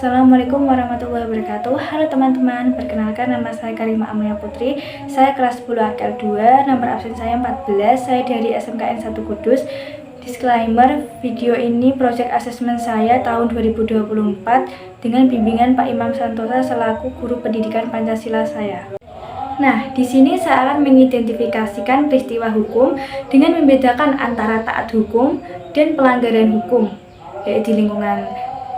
Assalamualaikum warahmatullahi wabarakatuh. Halo teman-teman, perkenalkan nama saya Karimah Amalia Putri. Saya kelas 10 AKL 2, nomor absen saya 14. Saya dari SMKN 1 Kudus. Disclaimer, video ini project assessment saya tahun 2024 dengan bimbingan Pak Imam Santosa selaku guru pendidikan Pancasila saya. Nah, di sini saya akan mengidentifikasikan peristiwa hukum dengan membedakan antara taat hukum dan pelanggaran hukum, yaitu di lingkungan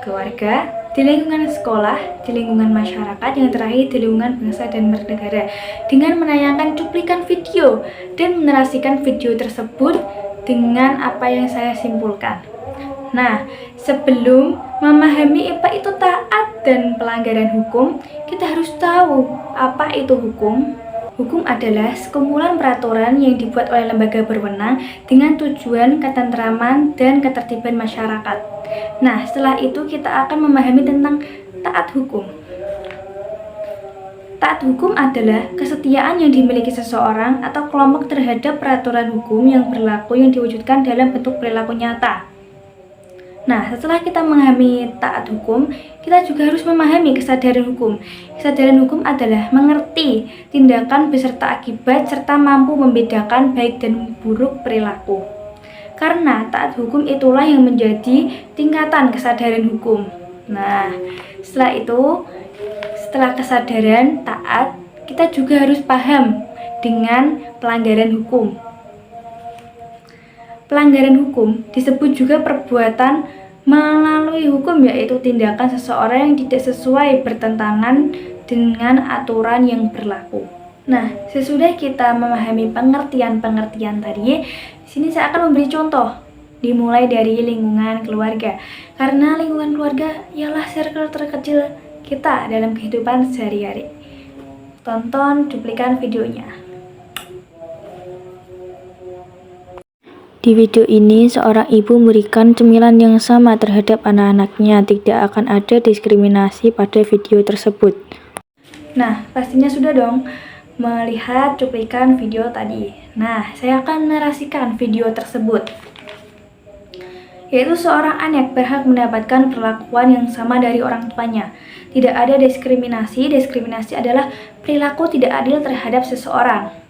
keluarga, di lingkungan sekolah, di lingkungan masyarakat, yang terakhir di lingkungan bangsa dan bernegara, dengan menayangkan cuplikan video dan menarasikan video tersebut dengan apa yang saya simpulkan. Nah, sebelum memahami apa itu taat dan pelanggaran hukum, kita harus tahu apa itu hukum. Hukum adalah sekumpulan peraturan yang dibuat oleh lembaga berwenang dengan tujuan ketentraman dan ketertiban masyarakat. Nah, setelah itu kita akan memahami tentang taat hukum. Taat hukum adalah kesetiaan yang dimiliki seseorang atau kelompok terhadap peraturan hukum yang berlaku yang diwujudkan dalam bentuk perilaku nyata. Nah, setelah kita memahami taat hukum, kita juga harus memahami kesadaran hukum. Kesadaran hukum adalah mengerti tindakan beserta akibat serta mampu membedakan baik dan buruk perilaku. Karena taat hukum itulah yang menjadi tingkatan kesadaran hukum. Nah, setelah kesadaran taat, kita juga harus paham dengan pelanggaran hukum. Pelanggaran hukum disebut juga perbuatan melalui hukum, yaitu tindakan seseorang yang tidak sesuai bertentangan dengan aturan yang berlaku. Nah, sesudah kita memahami pengertian-pengertian tadi, di sini saya akan memberi contoh, dimulai dari lingkungan keluarga. Karena lingkungan keluarga ialah circle terkecil kita dalam kehidupan sehari-hari. Tonton cuplikan videonya. Di video ini, seorang ibu memberikan cemilan yang sama terhadap anak-anaknya. Tidak akan ada diskriminasi pada video tersebut. Nah, pastinya sudah dong melihat cuplikan video tadi. Nah, saya akan menarasikan video tersebut. Yaitu seorang anak berhak mendapatkan perlakuan yang sama dari orang tuanya. Tidak ada diskriminasi. Diskriminasi adalah perilaku tidak adil terhadap seseorang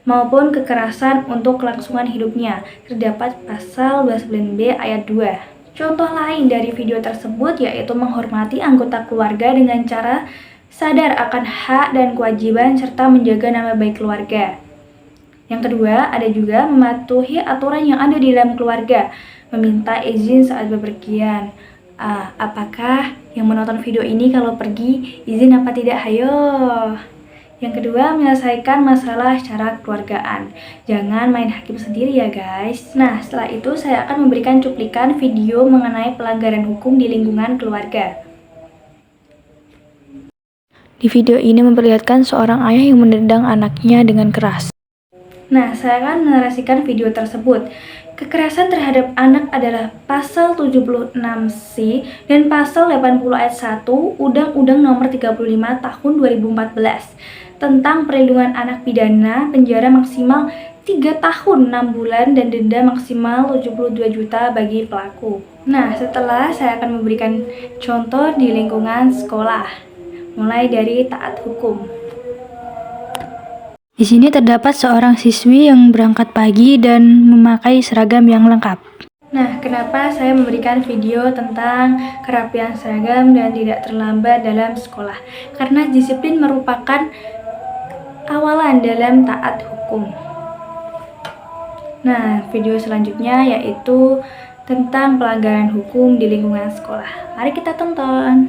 maupun kekerasan untuk kelangsungan hidupnya. Terdapat pasal 29B ayat 2. Contoh lain dari video tersebut yaitu menghormati anggota keluarga dengan cara sadar akan hak dan kewajiban serta menjaga nama baik keluarga. Yang kedua, ada juga mematuhi aturan yang ada di dalam keluarga, meminta izin saat bepergian. Apakah yang menonton video ini kalau pergi izin apa tidak? Hayo. Yang kedua, menyelesaikan masalah secara keluargaan. Jangan main hakim sendiri ya guys. Nah, setelah itu saya akan memberikan cuplikan video mengenai pelanggaran hukum di lingkungan keluarga. Di video ini memperlihatkan seorang ayah yang menendang anaknya dengan keras. Nah, saya akan menarasikan video tersebut. Kekerasan terhadap anak adalah pasal 76C dan pasal 80 ayat 1 Undang-Undang Nomor 35 Tahun 2014 tentang perlindungan anak, pidana penjara maksimal 3 tahun 6 bulan dan denda maksimal 72 juta bagi pelaku. Nah, setelah saya akan memberikan contoh di lingkungan sekolah, mulai dari taat hukum. Di sini terdapat seorang siswi yang berangkat pagi dan memakai seragam yang lengkap. Nah, kenapa saya memberikan video tentang kerapian seragam dan tidak terlambat dalam sekolah? Karena disiplin merupakan awalan dalam taat hukum. Nah, video selanjutnya yaitu tentang pelanggaran hukum di lingkungan sekolah. Mari kita tonton.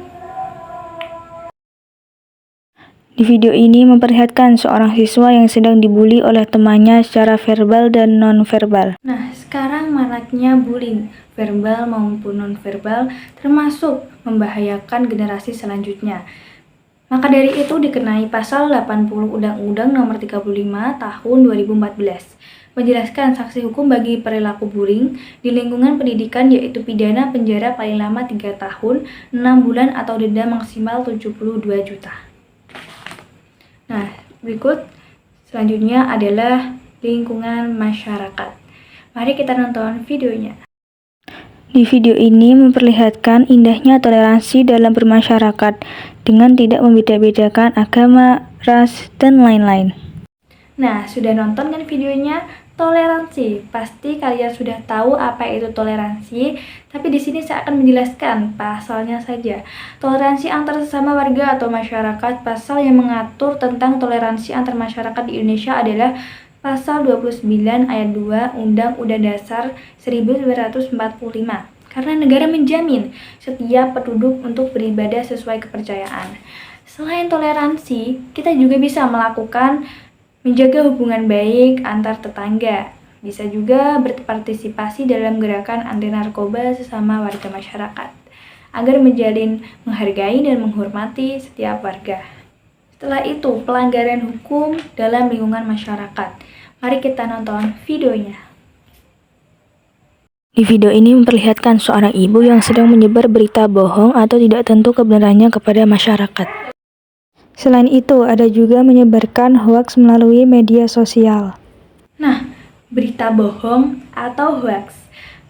Di video ini memperlihatkan seorang siswa yang sedang dibully oleh temannya secara verbal dan non-verbal. Nah, sekarang maraknya bullying, verbal maupun non-verbal, termasuk membahayakan generasi selanjutnya. Maka dari itu dikenai pasal 80 Undang-Undang Nomor 35 Tahun 2014, menjelaskan sanksi hukum bagi perilaku bullying di lingkungan pendidikan yaitu pidana penjara paling lama 3 tahun, 6 bulan atau denda maksimal 72 juta. Nah, berikut selanjutnya adalah lingkungan masyarakat. Mari kita nonton videonya. Di video ini memperlihatkan indahnya toleransi dalam bermasyarakat dengan tidak membeda-bedakan agama, ras, dan lain-lain. Nah, sudah nonton kan videonya? Toleransi. Pasti kalian sudah tahu apa itu toleransi, tapi di sini saya akan menjelaskan pasalnya saja. Toleransi antar sesama warga atau masyarakat, pasal yang mengatur tentang toleransi antar masyarakat di Indonesia adalah Pasal 29 ayat 2 Undang-Undang Dasar 1945. Karena negara menjamin setiap penduduk untuk beribadah sesuai kepercayaan. Selain toleransi, kita juga bisa melakukan menjaga hubungan baik antar tetangga. Bisa juga berpartisipasi dalam gerakan anti narkoba sesama warga masyarakat, agar menjalin menghargai dan menghormati setiap warga. Setelah itu, pelanggaran hukum dalam lingkungan masyarakat. Mari kita nonton videonya. Di video ini memperlihatkan seorang ibu yang sedang menyebar berita bohong atau tidak tentu kebenarannya kepada masyarakat. Selain itu, ada juga menyebarkan hoaks melalui media sosial. Nah, berita bohong atau hoaks.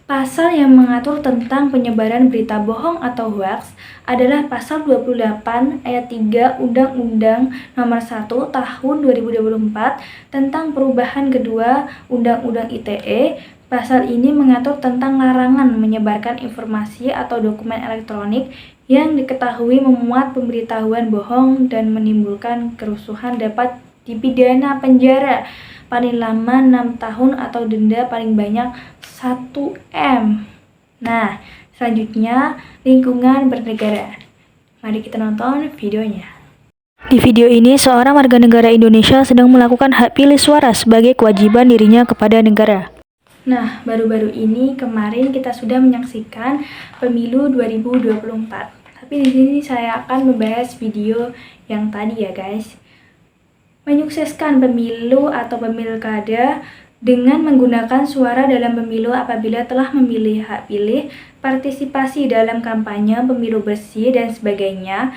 Pasal yang mengatur tentang penyebaran berita bohong atau hoaks adalah Pasal 28 ayat 3 Undang-Undang Nomor 1 Tahun 2024 tentang perubahan kedua Undang-Undang ITE. Pasal ini mengatur tentang larangan menyebarkan informasi atau dokumen elektronik yang diketahui memuat pemberitahuan bohong dan menimbulkan kerusuhan dapat dipidana penjara paling lama 6 tahun atau denda paling banyak 1 M. Nah, selanjutnya lingkungan bernegara. Mari kita nonton videonya. Di video ini, seorang warga negara Indonesia sedang melakukan hak pilih suara sebagai kewajiban dirinya kepada negara. Nah, baru-baru ini kemarin kita sudah menyaksikan pemilu 2024. Tapi di sini saya akan membahas video yang tadi ya guys. Menyukseskan pemilu atau pemilkada dengan menggunakan suara dalam pemilu apabila telah memilih hak pilih, partisipasi dalam kampanye pemilu bersih dan sebagainya.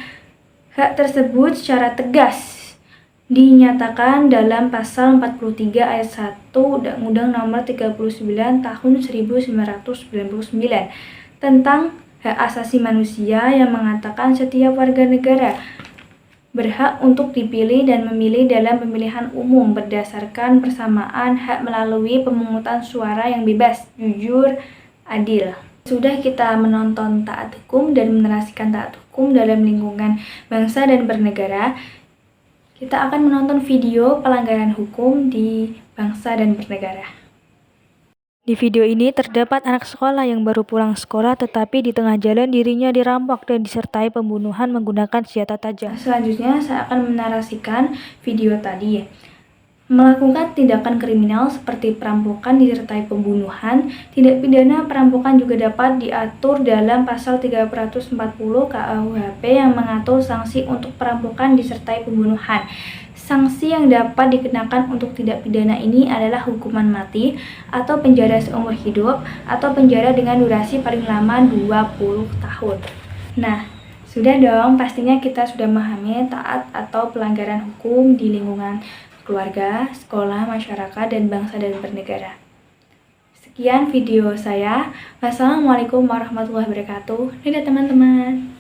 Hak tersebut secara tegas dinyatakan dalam Pasal 43 ayat 1 Undang-Undang Nomor 39 Tahun 1999 tentang hak asasi manusia yang mengatakan setiap warga negara berhak untuk dipilih dan memilih dalam pemilihan umum berdasarkan persamaan hak melalui pemungutan suara yang bebas, jujur, adil. Sudah kita menonton taat hukum dan menerapkan taat hukum dalam lingkungan bangsa dan bernegara, kita akan menonton video pelanggaran hukum di bangsa dan bernegara. Di video ini terdapat anak sekolah yang baru pulang sekolah tetapi di tengah jalan dirinya dirampok dan disertai pembunuhan menggunakan senjata tajam. Selanjutnya saya akan menarasikan video tadi. Melakukan tindakan kriminal seperti perampokan disertai pembunuhan, tindak pidana perampokan juga dapat diatur dalam Pasal 340 KUHP yang mengatur sanksi untuk perampokan disertai pembunuhan. Sanksi yang dapat dikenakan untuk tindak pidana ini adalah hukuman mati atau penjara seumur hidup atau penjara dengan durasi paling lama 20 tahun. Nah, sudah dong, pastinya kita sudah memahami taat atau pelanggaran hukum di lingkungan keluarga, sekolah, masyarakat, dan bangsa dan bernegara. Sekian video saya. Wassalamualaikum warahmatullahi wabarakatuh. Dadah teman-teman.